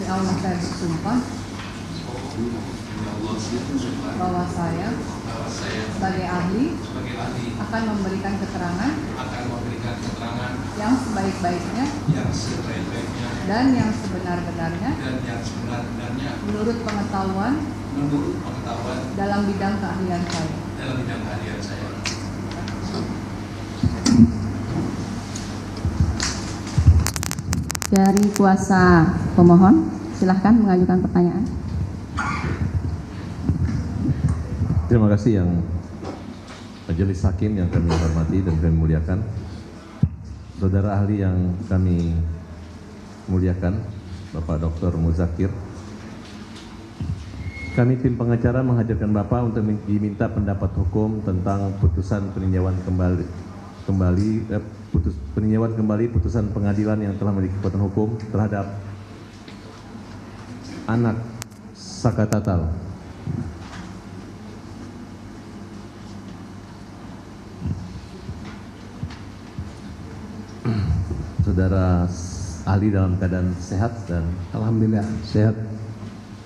Allah saya bersumpah bahwa saya sebagai ahli akan memberikan keterangan yang sebaik-baiknya dan yang sebenar-benarnya menurut pengetahuan dalam bidang keahlian saya. Dari kuasa pemohon, silahkan mengajukan pertanyaan. Terima kasih yang Majelis Hakim yang kami hormati dan kami muliakan, saudara ahli yang kami muliakan, Bapak Dr. Muzakir. Kami tim pengacara menghadirkan Bapak untuk diminta pendapat hukum tentang putusan peninjauan kembali putusan pengadilan yang telah memiliki kekuatan hukum terhadap anak Saka Tatal. Saudara ahli dalam keadaan sehat dan Alhamdulillah sehat.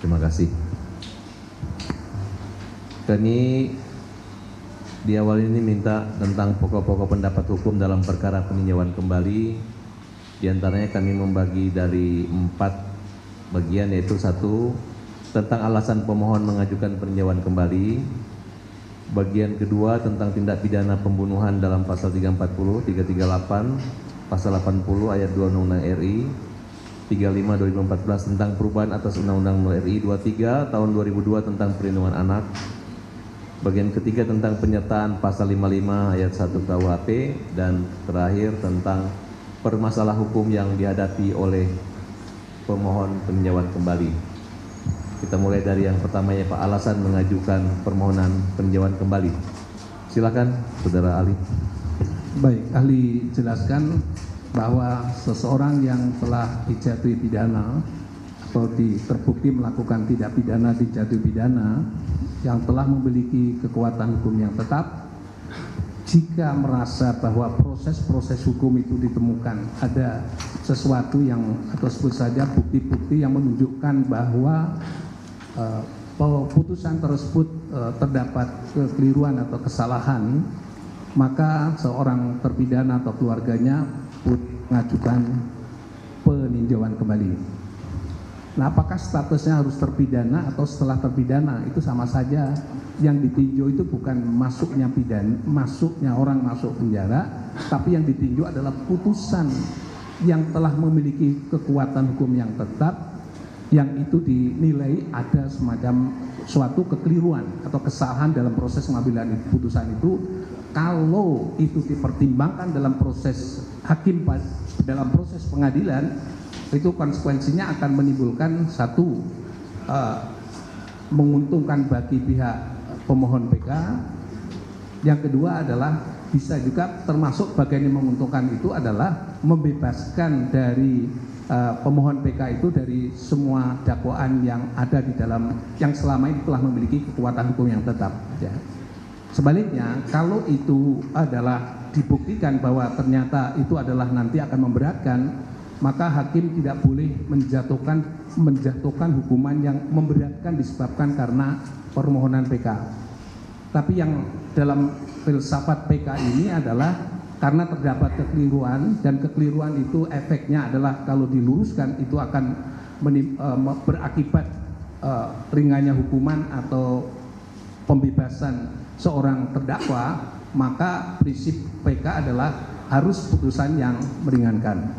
Terima kasih. Kami di awal ini minta tentang pokok-pokok pendapat hukum dalam perkara peninjauan kembali. Di antaranya kami membagi dari 4 bagian, yaitu 1 tentang alasan pemohon mengajukan peninjauan kembali. Bagian kedua tentang tindak pidana pembunuhan dalam pasal 340, 338, pasal 80 ayat 2 Undang-Undang RI, 35 2014 tentang perubahan atas Undang-Undang RI 23 tahun 2002 tentang perlindungan anak. Bagian ketiga tentang penyertaan pasal 55 ayat 1 KUHP, dan terakhir tentang permasalah hukum yang dihadapi oleh pemohon peninjauan kembali. Kita mulai dari yang pertama, ya Pak, alasan mengajukan permohonan peninjauan kembali. Silakan saudara ahli. Baik, ahli jelaskan bahwa seseorang yang telah dijatuhi pidana atau terbukti melakukan tindak pidana dijatuhi pidana yang telah memiliki kekuatan hukum yang tetap, jika merasa bahwa proses-proses hukum itu ditemukan ada sesuatu yang atau sebut saja bukti-bukti yang menunjukkan bahwa putusan tersebut terdapat kekeliruan atau kesalahan, maka seorang terpidana atau keluarganya mengajukan peninjauan kembali. Nah, apakah statusnya harus terpidana atau setelah terpidana? Itu sama saja. Yang ditinjau itu bukan masuknya orang masuk penjara, tapi yang ditinjau adalah putusan yang telah memiliki kekuatan hukum yang tetap, yang itu dinilai ada semacam suatu kekeliruan atau kesalahan dalam proses pengambilan putusan itu. Kalau itu dipertimbangkan dalam proses hakim, dalam proses pengadilan, itu konsekuensinya akan menimbulkan satu, menguntungkan bagi pihak pemohon PK. Yang kedua adalah bisa juga termasuk bagian yang menguntungkan itu adalah membebaskan dari pemohon PK itu dari semua dakwaan yang ada di dalam, yang selama ini telah memiliki kekuatan hukum yang tetap, ya. Sebaliknya, kalau itu adalah dibuktikan bahwa ternyata itu adalah nanti akan memberatkan, maka hakim tidak boleh menjatuhkan hukuman yang memberatkan disebabkan karena permohonan PK. Tapi yang dalam filsafat PK ini adalah karena terdapat kekeliruan, dan kekeliruan itu efeknya adalah kalau diluruskan itu akan berakibat ringannya hukuman atau pembebasan seorang terdakwa, maka prinsip PK adalah harus putusan yang meringankan,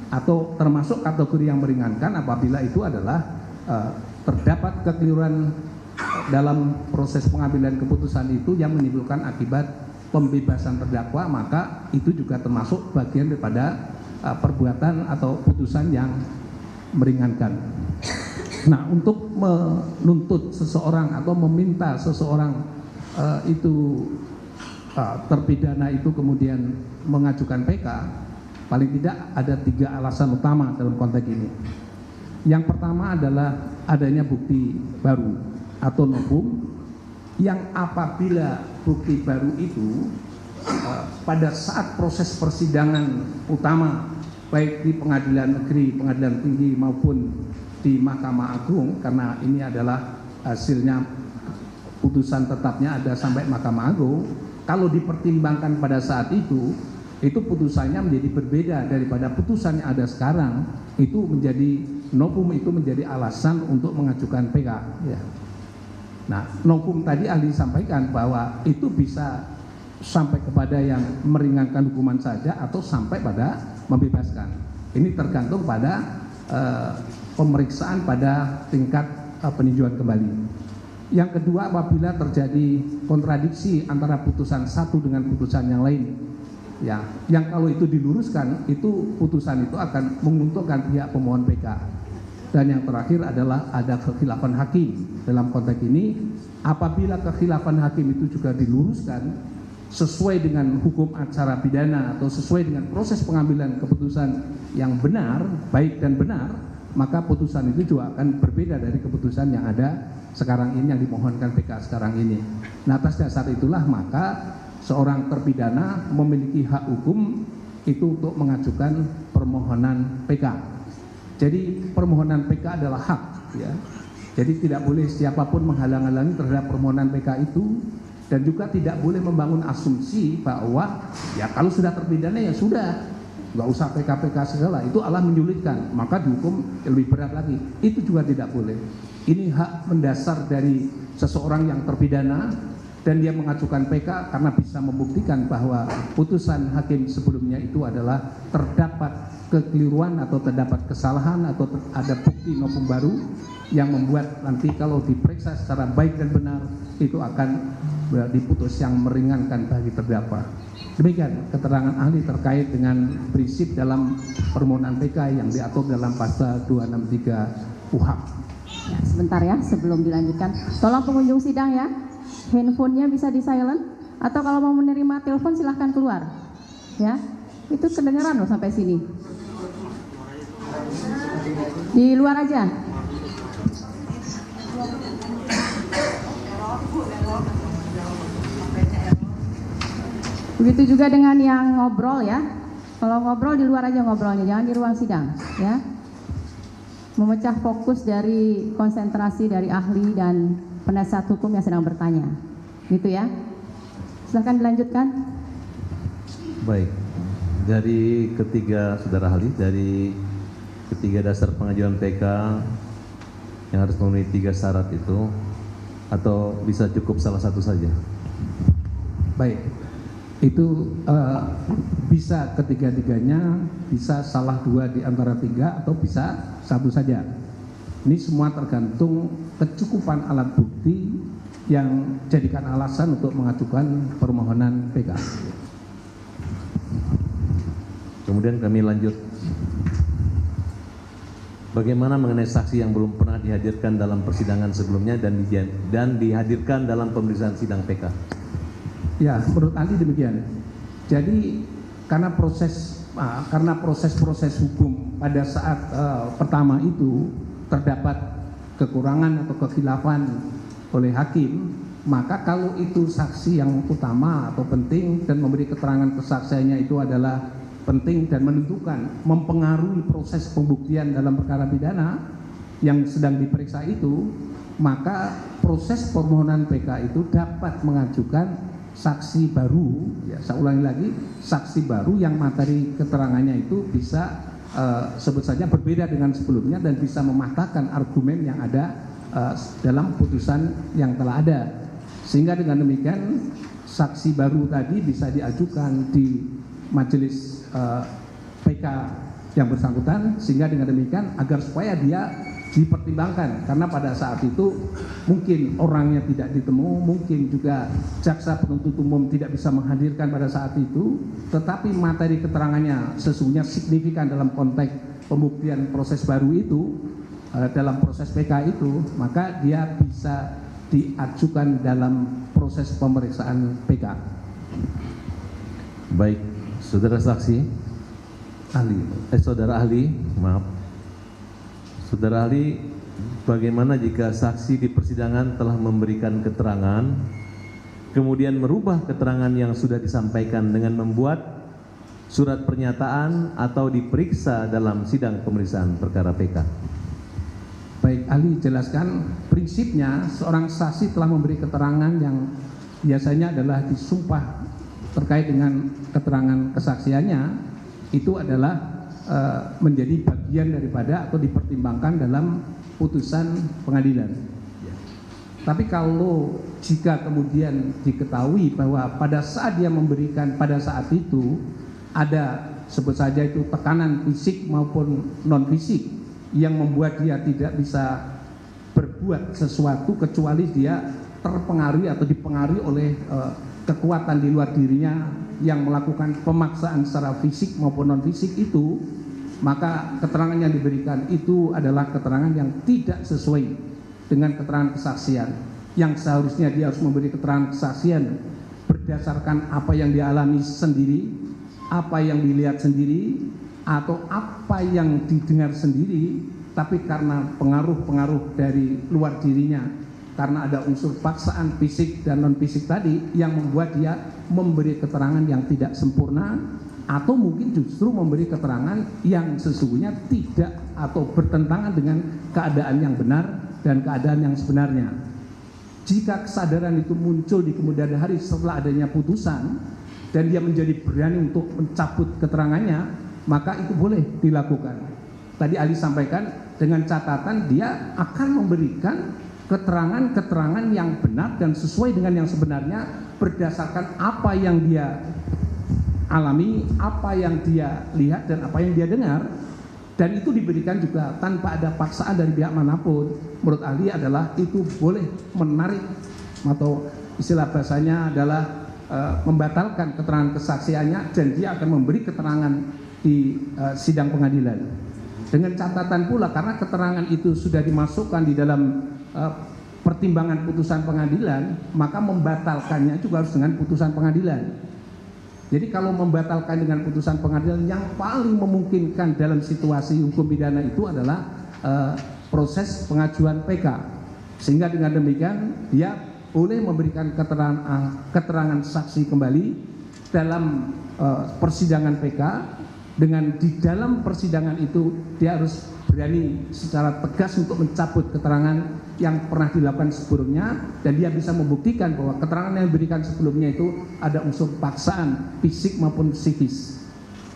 atau termasuk kategori yang meringankan apabila itu adalah terdapat kekeliruan dalam proses pengambilan keputusan itu yang menimbulkan akibat pembebasan terdakwa, maka itu juga termasuk bagian daripada perbuatan atau putusan yang meringankan. Nah, untuk menuntut seseorang atau meminta seseorang itu terpidana itu kemudian mengajukan PK, paling tidak ada 3 alasan utama dalam konteks ini. Yang pertama adalah adanya bukti baru atau novum, yang apabila bukti baru itu pada saat proses persidangan utama baik di pengadilan negeri, pengadilan tinggi maupun di Mahkamah Agung, karena ini adalah hasilnya putusan tetapnya ada sampai Mahkamah Agung. Kalau dipertimbangkan pada saat itu putusannya menjadi berbeda daripada putusan yang ada sekarang. Itu menjadi novum, itu menjadi alasan untuk mengajukan PK. Ya. Nah, novum tadi ahli sampaikan bahwa itu bisa sampai kepada yang meringankan hukuman saja atau sampai pada membebaskan. Ini tergantung pada pemeriksaan pada tingkat peninjauan kembali. Yang kedua, apabila terjadi kontradiksi antara putusan satu dengan putusan yang lain, ya, yang kalau itu diluruskan, itu putusan itu akan menguntungkan pihak pemohon PK. Dan yang terakhir adalah ada kekhilafan hakim. Dalam konteks ini, apabila kekhilafan hakim itu juga diluruskan sesuai dengan hukum acara pidana atau sesuai dengan proses pengambilan keputusan yang benar, baik dan benar, maka putusan itu juga akan berbeda dari keputusan yang ada sekarang ini, yang dimohonkan PK sekarang ini. Nah, atas dasar itulah maka seorang terpidana memiliki hak hukum itu untuk mengajukan permohonan PK. Jadi permohonan PK adalah hak, ya. Jadi tidak boleh siapapun menghalang-halangi terhadap permohonan PK itu, dan juga tidak boleh membangun asumsi bahwa ya kalau sudah terpidana ya sudah, nggak usah PK segala, itu Allah menyulitkan, maka dihukum lebih berat lagi. Itu juga tidak boleh. Ini hak mendasar dari seseorang yang terpidana, dan dia mengajukan PK karena bisa membuktikan bahwa putusan hakim sebelumnya itu adalah terdapat kekeliruan atau terdapat kesalahan atau ada bukti novum baru yang membuat nanti kalau diperiksa secara baik dan benar itu akan diputus yang meringankan bagi terdakwa. Demikian keterangan ahli terkait dengan prinsip dalam permohonan PK yang diatur dalam pasal 263 KUHP. Ya, sebentar ya, sebelum dilanjutkan, tolong pengunjung sidang ya, handphonenya bisa di silent, atau kalau mau menerima telepon silahkan keluar. Ya, itu kedengeran loh sampai sini. Di luar aja. Begitu juga dengan yang ngobrol ya. Kalau ngobrol di luar aja ngobrolnya, jangan di ruang sidang ya. Memecah fokus dari konsentrasi dari ahli dan penasihat hukum yang sedang bertanya. Gitu ya. Silahkan dilanjutkan. Baik. Dari ketiga saudara ahli, dari ketiga dasar pengajuan PK yang harus memenuhi 3 syarat itu, atau bisa cukup salah satu saja? Baik. Itu bisa ketiga-tiganya, bisa salah 2 di antara 3, atau bisa 1 saja. Ini semua tergantung kecukupan alat bukti yang jadikan alasan untuk mengajukan permohonan PK. Kemudian kami lanjut. Bagaimana mengenai saksi yang belum pernah dihadirkan dalam persidangan sebelumnya dan dihadirkan dalam pemeriksaan sidang PK? Ya, menurut ahli demikian. Jadi karena proses hukum pada saat pertama itu terdapat kekurangan atau kekhilafan oleh hakim, maka kalau itu saksi yang utama atau penting dan memberi keterangan kesaksiannya itu adalah penting dan menentukan, mempengaruhi proses pembuktian dalam perkara pidana yang sedang diperiksa itu, maka proses permohonan PK itu dapat mengajukan saksi baru, ya saya ulangi lagi, saksi baru yang materi keterangannya itu bisa sebut saja berbeda dengan sebelumnya dan bisa mematahkan argumen yang ada dalam putusan yang telah ada. Sehingga dengan demikian saksi baru tadi bisa diajukan di majelis PK yang bersangkutan, sehingga dengan demikian agar supaya dia dipertimbangkan, karena pada saat itu mungkin orangnya tidak ditemu, mungkin juga jaksa penuntut umum tidak bisa menghadirkan pada saat itu, tetapi materi keterangannya sesungguhnya signifikan dalam konteks pembuktian proses baru itu, dalam proses PK itu, maka dia bisa diajukan dalam proses pemeriksaan PK. Baik, saudara saksi, saudara ahli, maaf. Saudara ahli, bagaimana jika saksi di persidangan telah memberikan keterangan, kemudian merubah keterangan yang sudah disampaikan dengan membuat surat pernyataan atau diperiksa dalam sidang pemeriksaan perkara PK? Baik, ahli jelaskan prinsipnya seorang saksi telah memberi keterangan yang biasanya adalah disumpah terkait dengan keterangan kesaksiannya, itu adalah menjadi bagian daripada atau dipertimbangkan dalam putusan pengadilan. Tapi kalau jika kemudian diketahui bahwa pada saat dia memberikan, pada saat itu ada sebut saja itu tekanan fisik maupun non fisik yang membuat dia tidak bisa berbuat sesuatu kecuali dia terpengaruhi atau dipengaruhi oleh kekuatan di luar dirinya yang melakukan pemaksaan secara fisik maupun non fisik itu, maka keterangan yang diberikan itu adalah keterangan yang tidak sesuai dengan keterangan kesaksian. Yang seharusnya dia harus memberi keterangan kesaksian berdasarkan apa yang dialami sendiri, apa yang dilihat sendiri, atau apa yang didengar sendiri, tapi karena pengaruh-pengaruh dari luar dirinya, karena ada unsur paksaan fisik dan non fisik tadi yang membuat dia memberi keterangan yang tidak sempurna, atau mungkin justru memberi keterangan yang sesungguhnya tidak atau bertentangan dengan keadaan yang benar dan keadaan yang sebenarnya. Jika kesadaran itu muncul di kemudian hari setelah adanya putusan dan dia menjadi berani untuk mencabut keterangannya, maka itu boleh dilakukan. Tadi ahli sampaikan dengan catatan dia akan memberikan keterangan-keterangan yang benar dan sesuai dengan yang sebenarnya berdasarkan apa yang dia alami, apa yang dia lihat dan apa yang dia dengar, dan itu diberikan juga tanpa ada paksaan dari pihak manapun. Menurut ahli adalah itu boleh menarik atau istilah bahasanya adalah membatalkan keterangan kesaksiannya dan dia akan memberi keterangan di sidang pengadilan. Dengan catatan pula karena keterangan itu sudah dimasukkan di dalam pertimbangan putusan pengadilan, maka membatalkannya juga harus dengan putusan pengadilan. Jadi kalau membatalkan dengan putusan pengadilan, yang paling memungkinkan dalam situasi hukum pidana itu adalah proses pengajuan PK. Sehingga dengan demikian dia boleh memberikan keterangan saksi kembali dalam persidangan PK, dengan di dalam persidangan itu dia harus berani secara tegas untuk mencabut keterangan yang pernah dilakukan sebelumnya, dan dia bisa membuktikan bahwa keterangan yang diberikan sebelumnya itu ada unsur paksaan fisik maupun psikis.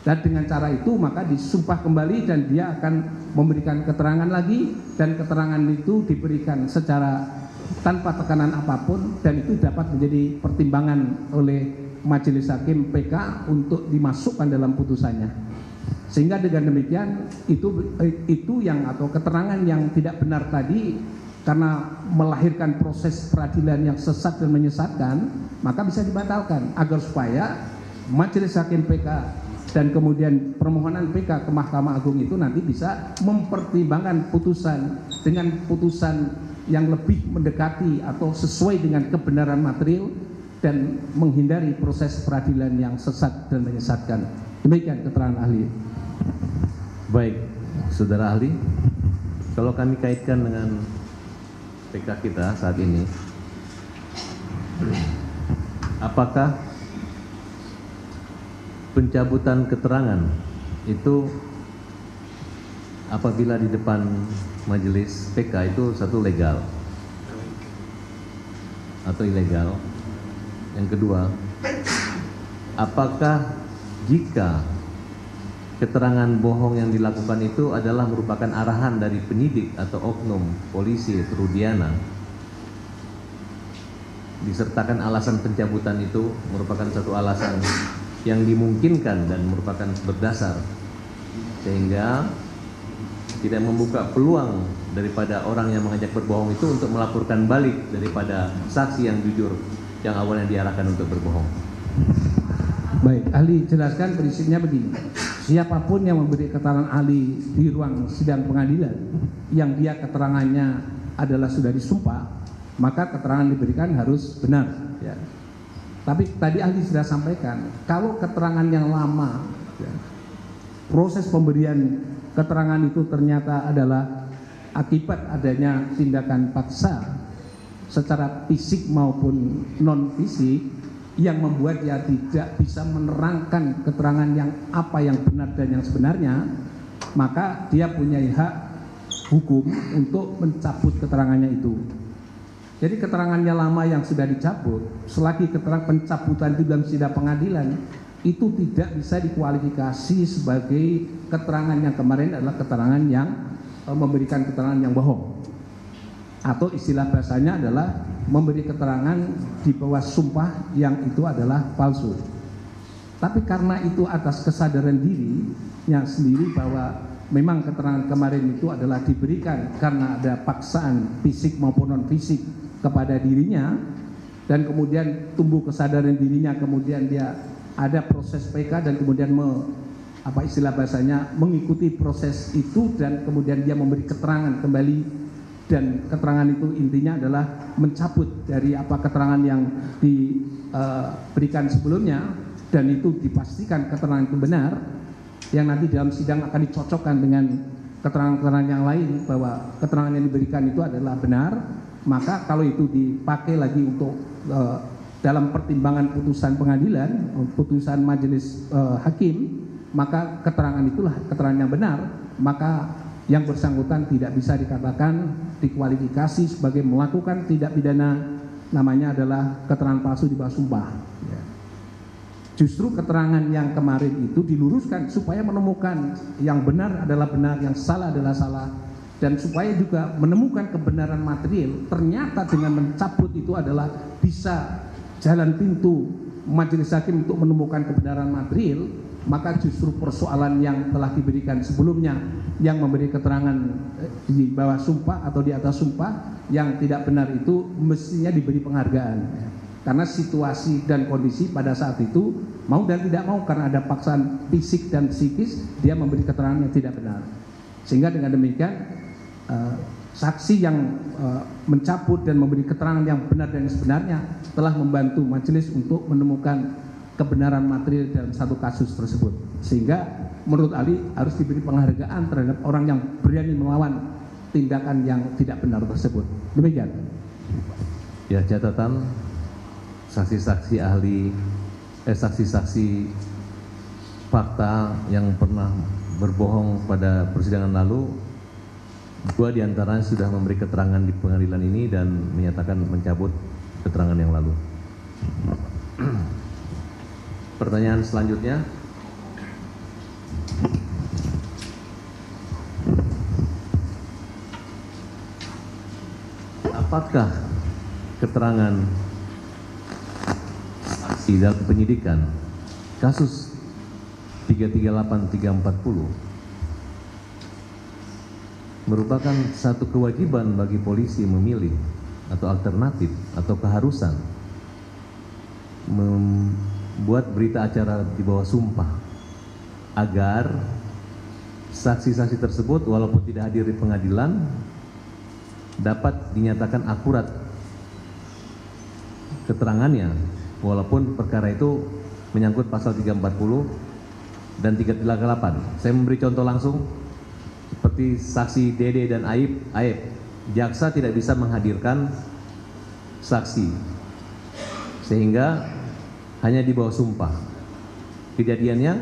Dan dengan cara itu maka disumpah kembali dan dia akan memberikan keterangan lagi, dan keterangan itu diberikan secara tanpa tekanan apapun, dan itu dapat menjadi pertimbangan oleh majelis hakim PK untuk dimasukkan dalam putusannya. Sehingga dengan demikian itu yang atau keterangan yang tidak benar tadi karena melahirkan proses peradilan yang sesat dan menyesatkan, maka bisa dibatalkan agar supaya majelis hakim PK dan kemudian permohonan PK ke Mahkamah Agung itu nanti bisa mempertimbangkan putusan dengan putusan yang lebih mendekati atau sesuai dengan kebenaran material dan menghindari proses peradilan yang sesat dan menyesatkan. Demikian keterangan ahli. Baik, saudara ahli, kalau kami kaitkan dengan PK kita saat ini, apakah pencabutan keterangan itu apabila di depan majelis PK itu satu legal atau ilegal? Yang kedua, apakah jika keterangan bohong yang dilakukan itu adalah merupakan arahan dari penyidik atau oknum polisi Rudiana, disertakan alasan pencabutan itu merupakan satu alasan yang dimungkinkan dan merupakan berdasar, sehingga tidak membuka peluang daripada orang yang mengajak berbohong itu untuk melaporkan balik daripada saksi yang jujur yang awalnya diarahkan untuk berbohong. Baik, ahli jelaskan prinsipnya begini. Siapapun yang memberi keterangan ahli di ruang sidang pengadilan yang dia keterangannya adalah sudah disumpah, maka keterangan diberikan harus benar, ya. Tapi tadi ahli sudah sampaikan, kalau keterangan yang lama, ya, proses pemberian keterangan itu ternyata adalah akibat adanya tindakan paksa secara fisik maupun non fisik yang membuat dia tidak bisa menerangkan keterangan yang apa yang benar dan yang sebenarnya, maka dia punya hak hukum untuk mencabut keterangannya itu. Jadi keterangannya lama yang sudah dicabut, selagi keterangan pencabutan itu dalam sidang pengadilan, itu tidak bisa dikualifikasi sebagai keterangan yang kemarin adalah keterangan yang memberikan keterangan yang bohong. Atau istilah bahasanya adalah memberi keterangan di bawah sumpah yang itu adalah palsu. Tapi karena itu atas kesadaran dirinya sendiri bahwa memang keterangan kemarin itu adalah diberikan karena ada paksaan fisik maupun non fisik kepada dirinya, dan kemudian tumbuh kesadaran dirinya, kemudian dia ada proses PK dan kemudian istilah bahasanya mengikuti proses itu, dan kemudian dia memberi keterangan kembali, dan keterangan itu intinya adalah mencabut dari apa keterangan yang diberikan sebelumnya, dan itu dipastikan keterangan itu benar, yang nanti dalam sidang akan dicocokkan dengan keterangan-keterangan yang lain bahwa keterangan yang diberikan itu adalah benar. Maka kalau itu dipakai lagi untuk dalam pertimbangan putusan pengadilan, putusan majelis hakim, maka keterangan itulah keterangan yang benar, maka yang bersangkutan tidak bisa dikatakan dikualifikasi sebagai melakukan tindak pidana, namanya adalah keterangan palsu di bawah sumpah. Justru keterangan yang kemarin itu diluruskan supaya menemukan yang benar adalah benar, yang salah adalah salah, dan supaya juga menemukan kebenaran material. Ternyata dengan mencabut itu adalah bisa jalan pintu majelis hakim untuk menemukan kebenaran material. Maka justru persoalan yang telah diberikan sebelumnya, yang memberi keterangan di bawah sumpah atau di atas sumpah yang tidak benar itu mestinya diberi penghargaan, karena situasi dan kondisi pada saat itu mau dan tidak mau, karena ada paksaan fisik dan psikis, dia memberi keterangan yang tidak benar. Sehingga dengan demikian saksi yang mencabut dan memberi keterangan yang benar dan sebenarnya telah membantu majelis untuk menemukan kebenaran material dalam satu kasus tersebut. Sehingga menurut Ali harus diberi penghargaan terhadap orang yang berani melawan tindakan yang tidak benar tersebut. Demikian. Ya, catatan saksi-saksi ahli, saksi-saksi fakta yang pernah berbohong pada persidangan lalu, 2 diantaranya sudah memberi keterangan di pengadilan ini dan menyatakan mencabut keterangan yang lalu. Pertanyaan selanjutnya. Apakah keterangan saksi dalam penyidikan kasus 338-340 merupakan satu kewajiban bagi polisi memilih atau alternatif atau keharusan membuat berita acara di bawah sumpah agar saksi-saksi tersebut walaupun tidak hadir di pengadilan dapat dinyatakan akurat keterangannya, walaupun perkara itu menyangkut pasal 340 dan 338. Saya memberi contoh langsung seperti saksi Dede dan Aib. Jaksa tidak bisa menghadirkan saksi sehingga hanya di bawah sumpah. Kejadiannya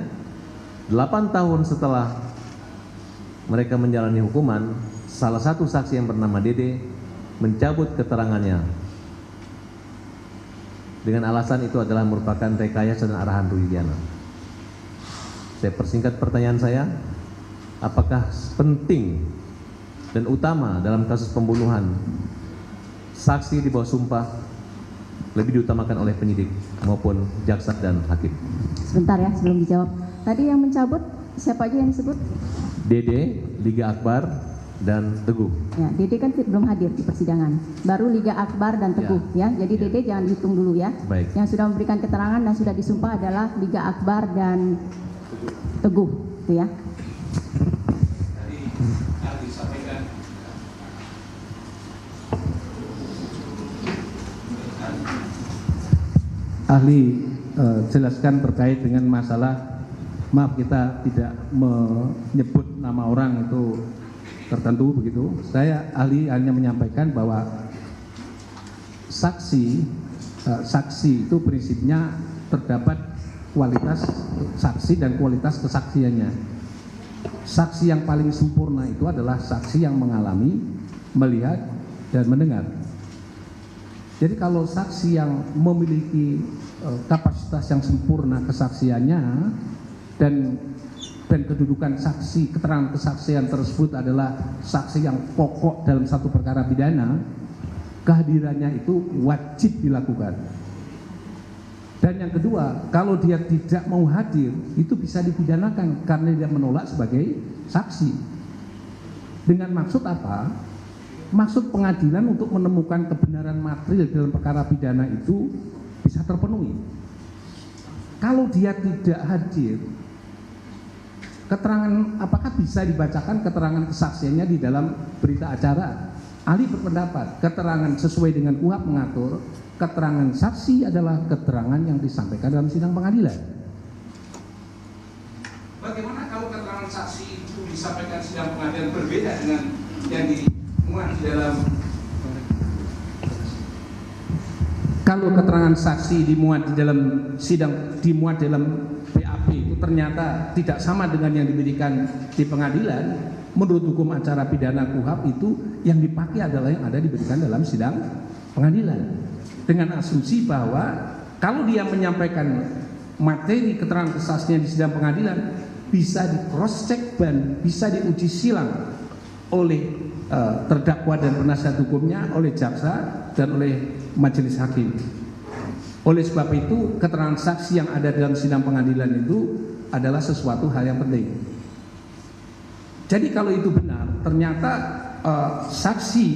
8 tahun setelah mereka menjalani hukuman, salah satu saksi yang bernama Dede mencabut keterangannya dengan alasan itu adalah merupakan rekayasa dan arahan Rudiana. Saya persingkat pertanyaan saya, apakah penting dan utama dalam kasus pembunuhan saksi di bawah sumpah lebih diutamakan oleh penyidik maupun jaksa dan hakim? Sebentar ya sebelum dijawab. Tadi yang mencabut siapa aja yang disebut? Dede, Liga Akbar, dan Teguh. Ya, Dede kan belum hadir di persidangan. Baru Liga Akbar dan Teguh ya. Jadi Dede jangan dihitung dulu ya. Baik. Yang sudah memberikan keterangan dan sudah disumpah adalah Liga Akbar dan Teguh, itu ya. Ahli jelaskan terkait dengan masalah, maaf kita tidak menyebut nama orang itu tertentu begitu. Saya ahli hanya menyampaikan bahwa saksi itu prinsipnya terdapat kualitas saksi dan kualitas kesaksiannya. saksi yang paling sempurna itu adalah saksi yang mengalami, melihat, dan mendengar. Jadi kalau saksi yang memiliki kapasitas yang sempurna kesaksiannya dan kedudukan saksi, keterangan kesaksian tersebut adalah saksi yang pokok dalam satu perkara pidana, kehadirannya itu wajib dilakukan. Dan yang kedua, kalau dia tidak mau hadir, itu bisa dipidanakan karena dia menolak sebagai saksi. Dengan maksud apa? Maksud pengadilan untuk menemukan kebenaran material dalam perkara pidana itu bisa terpenuhi. Kalau dia tidak hadir, keterangan apakah bisa dibacakan keterangan kesaksiannya di dalam berita acara? Ahli berpendapat keterangan sesuai dengan KUHP mengatur keterangan saksi adalah keterangan yang disampaikan dalam sidang pengadilan. Bagaimana kalau keterangan saksi itu disampaikan sidang pengadilan berbeda dengan yang dimuat di dalam? Kalau keterangan saksi dimuat di dalam sidang, dimuat dalam BAP itu ternyata tidak sama dengan yang diberikan di pengadilan, menurut hukum acara pidana KUHP itu yang dipakai adalah yang ada diberikan dalam sidang pengadilan. Dengan asumsi bahwa kalau dia menyampaikan materi keterangan kesaksian di sidang pengadilan bisa di cross check dan bisa diuji silang oleh terdakwa dan penasihat hukumnya, oleh jaksa dan oleh majelis hakim. Oleh sebab itu keterangan saksi yang ada dalam sidang pengadilan itu adalah sesuatu hal yang penting. Jadi kalau itu benar, ternyata saksi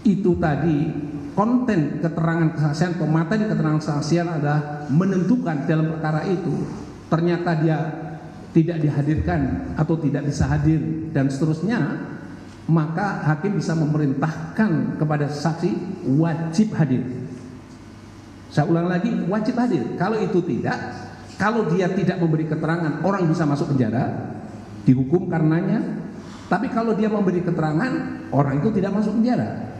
itu tadi konten keterangan kesaksian atau materi keterangan kesaksian adalah menentukan dalam perkara itu, ternyata dia tidak dihadirkan atau tidak bisa hadir dan seterusnya, maka hakim bisa memerintahkan kepada saksi wajib hadir. Saya ulang lagi, wajib hadir. Kalau itu tidak, kalau dia tidak memberi keterangan, orang bisa masuk penjara, dihukum karenanya. Tapi kalau dia memberi keterangan, orang itu tidak masuk penjara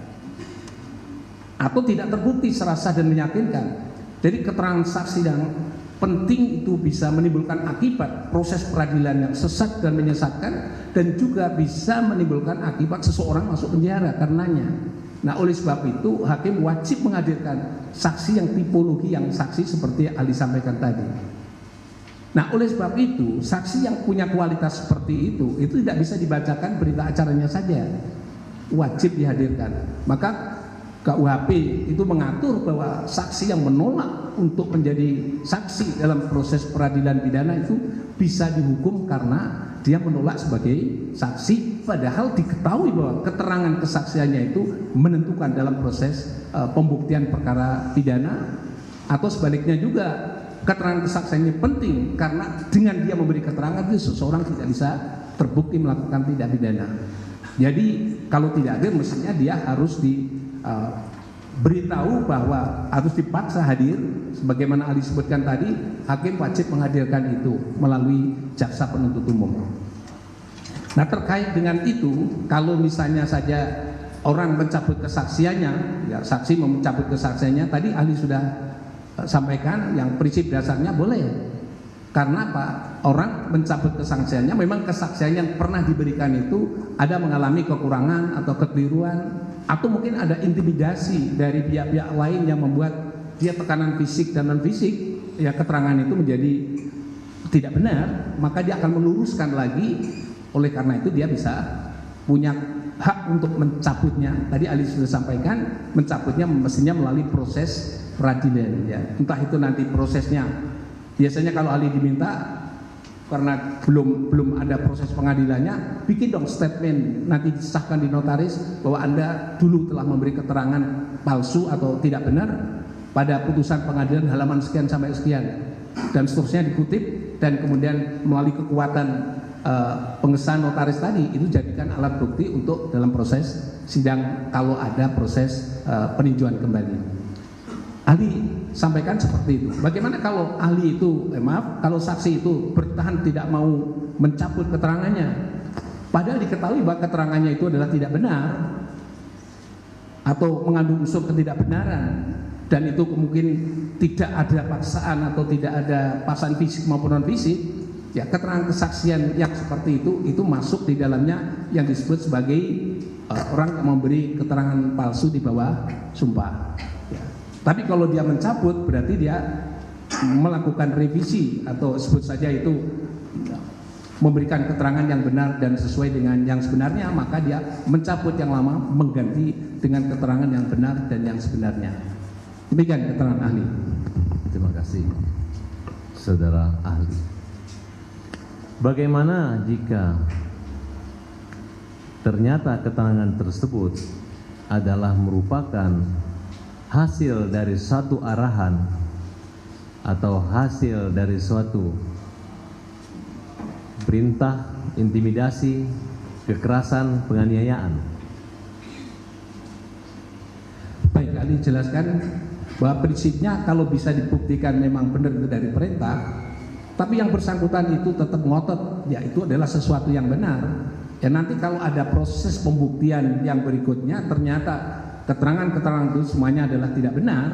atau tidak terbukti secara sah dan meyakinkan. Jadi keterangan saksi yang penting itu bisa menimbulkan akibat proses peradilan yang sesat dan menyesatkan, dan juga bisa menimbulkan akibat seseorang masuk penjara karenanya. Nah, oleh sebab itu hakim wajib menghadirkan saksi yang tipologi yang saksi seperti yang Ali sampaikan tadi. Nah, oleh sebab itu saksi yang punya kualitas seperti itu tidak bisa dibacakan berita acaranya saja, wajib dihadirkan. Maka KUHP itu mengatur bahwa saksi yang menolak untuk menjadi saksi dalam proses peradilan pidana itu bisa dihukum karena dia menolak sebagai saksi, padahal diketahui bahwa keterangan kesaksiannya itu menentukan dalam proses pembuktian perkara pidana. Atau sebaliknya juga, keterangan kesaksiannya penting karena dengan dia memberi keterangan itu seseorang tidak bisa terbukti melakukan tindak pidana. Jadi kalau tidak hadir mestinya dia harus beritahu bahwa harus dipaksa hadir, sebagaimana Ali sebutkan tadi, hakim wajib menghadirkan itu melalui jaksa penuntut umum. Nah, terkait dengan itu, kalau misalnya saja orang mencabut kesaksiannya, ya saksi mencabut kesaksiannya, tadi Ali sudah sampaikan yang prinsip dasarnya boleh. Karena apa? Orang mencabut kesaksiannya, memang kesaksian yang pernah diberikan itu ada mengalami kekurangan atau kekeliruan, atau mungkin ada intimidasi dari pihak-pihak lain yang membuat dia tekanan fisik dan non fisik, ya keterangan itu menjadi tidak benar, maka dia akan meluruskan lagi. Oleh karena itu dia bisa punya hak untuk mencabutnya. Tadi Ali sudah sampaikan, mencabutnya mestinya melalui proses peradilan, ya. Entah itu nanti prosesnya, biasanya kalau Ali diminta karena belum ada proses pengadilannya, bikin dong statement, nanti disahkan di notaris bahwa Anda dulu telah memberi keterangan palsu atau tidak benar pada putusan pengadilan halaman sekian sampai sekian, dan seterusnya dikutip, dan kemudian melalui kekuatan pengesahan notaris tadi itu jadikan alat bukti untuk dalam proses sidang kalau ada proses peninjauan kembali. Ahli sampaikan seperti itu. Bagaimana kalau ahli itu, kalau saksi itu bertahan tidak mau mencabut keterangannya, padahal diketahui bahwa keterangannya itu adalah tidak benar atau mengandung unsur ketidakbenaran, dan itu mungkin tidak ada paksaan atau tidak ada paksaan fisik maupun non fisik, ya keterangan kesaksian yang seperti itu masuk di dalamnya yang disebut sebagai orang yang memberi keterangan palsu di bawah sumpah. Ya. Tapi kalau dia mencabut berarti dia melakukan revisi atau sebut saja itu memberikan keterangan yang benar dan sesuai dengan yang sebenarnya, maka dia mencabut yang lama mengganti dengan keterangan yang benar dan yang sebenarnya. Demikian keterangan ahli. Terima kasih, saudara ahli. Bagaimana jika ternyata keterangan tersebut adalah merupakan hasil dari satu arahan atau hasil dari suatu perintah, intimidasi, kekerasan, penganiayaan? Baik, ahli jelaskan bahwa prinsipnya kalau bisa dibuktikan memang benar itu dari perintah, tapi yang bersangkutan itu tetap ngotot, ya itu adalah sesuatu yang benar. Ya nanti kalau ada proses pembuktian yang berikutnya ternyata keterangan-keterangan itu semuanya adalah tidak benar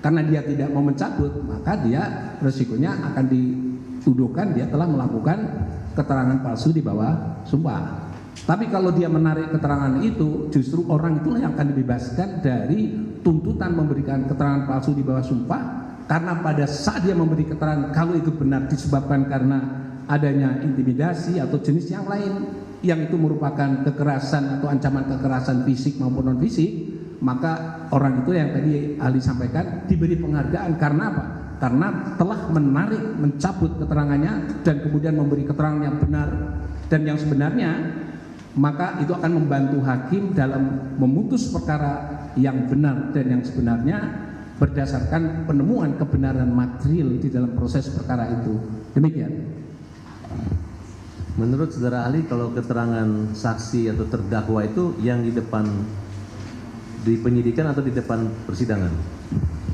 karena dia tidak mau mencabut, maka dia resikonya akan dituduhkan dia telah melakukan keterangan palsu di bawah sumpah. Tapi kalau dia menarik keterangan itu, justru orang itulah yang akan dibebaskan dari tuntutan memberikan keterangan palsu di bawah sumpah, karena pada saat dia memberi keterangan kalau itu benar disebabkan karena adanya intimidasi atau jenis yang lain yang itu merupakan kekerasan atau ancaman kekerasan fisik maupun non fisik, maka orang itu yang tadi ahli sampaikan diberi penghargaan. Karena apa? Karena telah menarik, mencabut keterangannya dan kemudian memberi keterangan yang benar dan yang sebenarnya, maka itu akan membantu hakim dalam memutus perkara yang benar dan yang sebenarnya berdasarkan penemuan kebenaran material di dalam proses perkara itu. Demikian. Menurut saudara ahli, kalau keterangan saksi atau terdakwa itu yang di depan, di penyidikan atau di depan persidangan?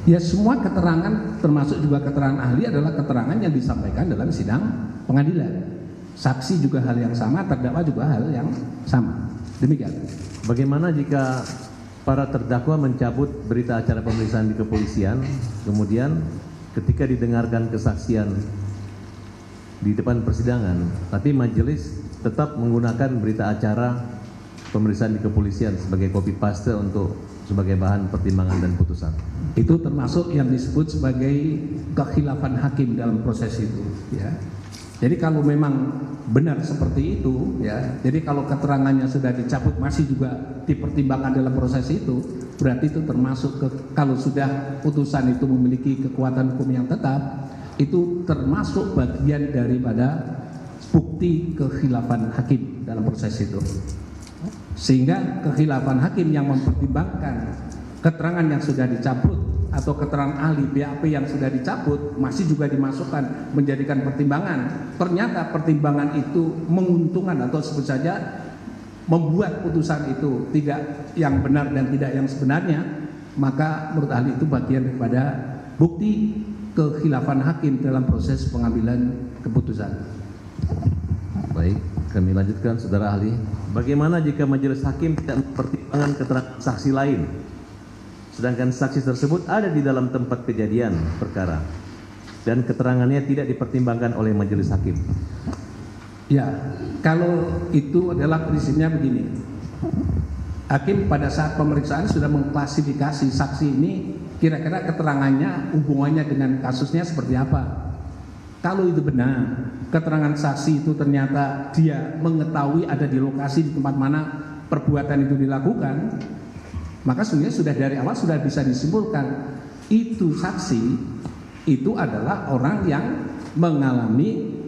Ya semua keterangan termasuk juga keterangan ahli adalah keterangan yang disampaikan dalam sidang pengadilan. Saksi juga hal yang sama, terdakwa juga hal yang sama. Demikian. Bagaimana jika para terdakwa mencabut berita acara pemeriksaan di kepolisian, kemudian ketika didengarkan kesaksian di depan persidangan, tapi majelis tetap menggunakan berita acara pemeriksaan di kepolisian sebagai copy paste untuk sebagai bahan pertimbangan dan putusan? Itu termasuk yang disebut sebagai kekhilafan hakim dalam proses itu, ya. Jadi kalau memang benar seperti itu, ya, jadi kalau keterangannya sudah dicabut masih juga dipertimbangkan dalam proses itu, berarti itu termasuk kalau sudah putusan itu memiliki kekuatan hukum yang tetap, itu termasuk bagian daripada bukti kekhilafan hakim dalam proses itu. Sehingga kekhilafan hakim yang mempertimbangkan keterangan yang sudah dicabut atau keterangan ahli BAP yang sudah dicabut masih juga dimasukkan menjadikan pertimbangan. Ternyata pertimbangan itu menguntungkan atau sebut saja membuat putusan itu tidak yang benar dan tidak yang sebenarnya, maka menurut ahli itu bagian daripada bukti kekhilafan hakim dalam proses pengambilan keputusan. Baik, kami lanjutkan saudara ahli. Bagaimana jika majelis hakim tidak mempertimbangkan keterangan saksi lain, sedangkan saksi tersebut ada di dalam tempat kejadian perkara dan keterangannya tidak dipertimbangkan oleh majelis hakim? Ya, kalau itu adalah prinsipnya begini. Hakim pada saat pemeriksaan sudah mengklasifikasi saksi ini kira-kira keterangannya hubungannya dengan kasusnya seperti apa. Kalau itu benar, keterangan saksi itu ternyata dia mengetahui ada di lokasi di tempat mana perbuatan itu dilakukan, maka sebenarnya sudah dari awal sudah bisa disimpulkan itu saksi itu adalah orang yang mengalami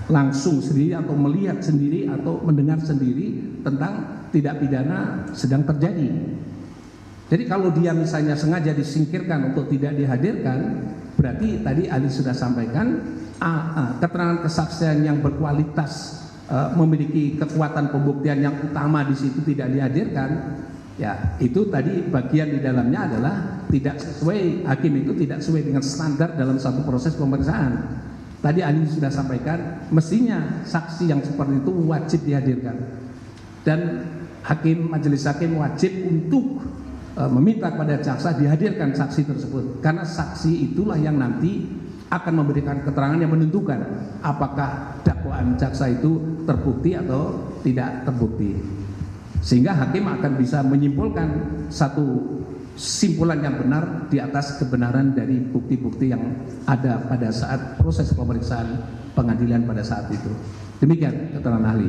langsung sendiri atau melihat sendiri atau mendengar sendiri tentang tindak pidana sedang terjadi. Jadi kalau dia misalnya sengaja disingkirkan untuk tidak dihadirkan, berarti tadi ahli sudah sampaikan keterangan kesaksian yang berkualitas memiliki kekuatan pembuktian yang utama di situ tidak dihadirkan. Ya, itu tadi bagian di dalamnya adalah tidak sesuai, hakim itu tidak sesuai dengan standar dalam satu proses pemeriksaan. Tadi ahli sudah sampaikan, mestinya saksi yang seperti itu wajib dihadirkan. Dan majelis hakim wajib untuk meminta kepada jaksa dihadirkan saksi tersebut. Karena saksi itulah yang nanti akan memberikan keterangan yang menentukan apakah dakwaan jaksa itu terbukti atau tidak terbukti. Sehingga hakim akan bisa menyimpulkan satu simpulan yang benar di atas kebenaran dari bukti-bukti yang ada pada saat proses pemeriksaan pengadilan pada saat itu. Demikian keterangan ahli.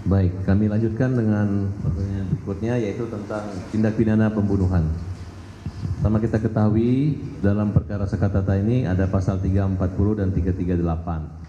Baik, kami lanjutkan dengan pertanyaan berikutnya, yaitu tentang tindak pidana pembunuhan. Sama kita ketahui dalam perkara Sekatata ini ada pasal 340 dan 338.